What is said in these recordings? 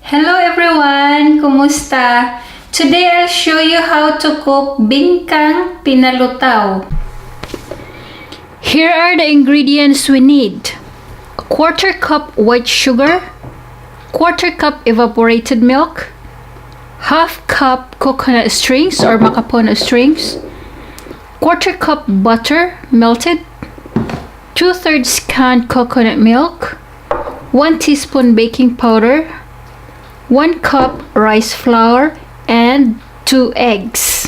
Hello everyone! Kumusta? Today I'll show you how to cook Bingkang PInalutaw. Here are the ingredients we need. A quarter cup white sugar, quarter cup evaporated milk, half cup coconut strings or makapono strings, quarter cup butter melted, 2/3 canned coconut milk, 1 teaspoon baking powder, 1 cup rice flour, and 2 eggs.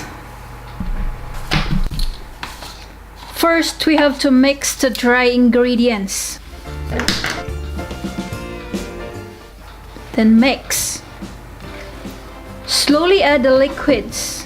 First, we have to mix the dry ingredients. Then mix. Slowly add the liquids.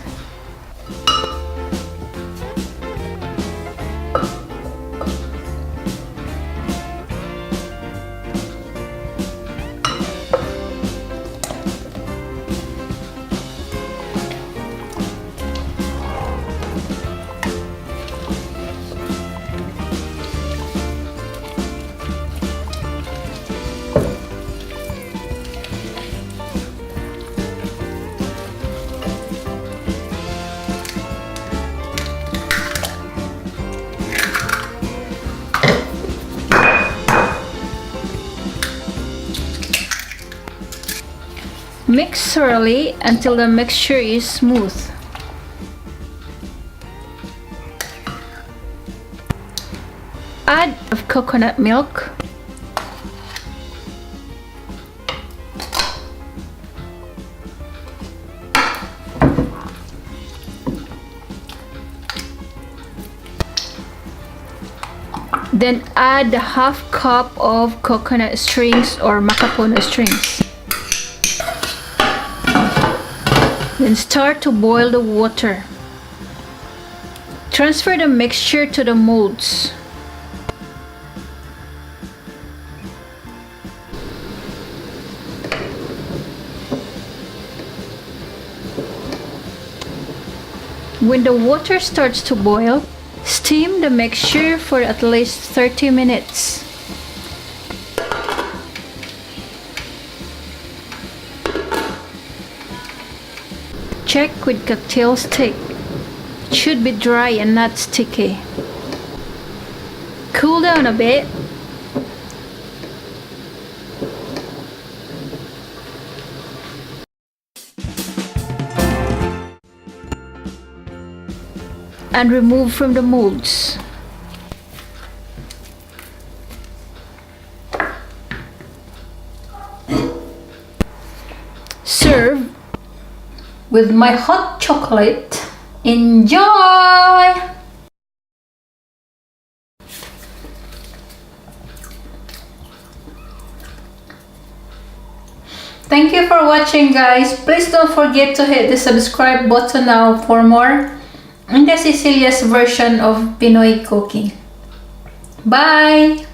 Mix thoroughly until the mixture is smooth. Add of coconut milk. Then add the half cup of coconut strings or makapono strings. Then start to boil the water. Transfer the mixture to the moulds. When the water starts to boil, steam the mixture for at least 30 minutes. Check with cocktail stick. It should be dry and not sticky. Cool down a bit. And remove from the molds. Serve with my hot chocolate. Enjoy! Thank you for watching, guys. Please don't forget to hit the subscribe button now for more in the Cecilia's version of Pinoy cooking. Bye!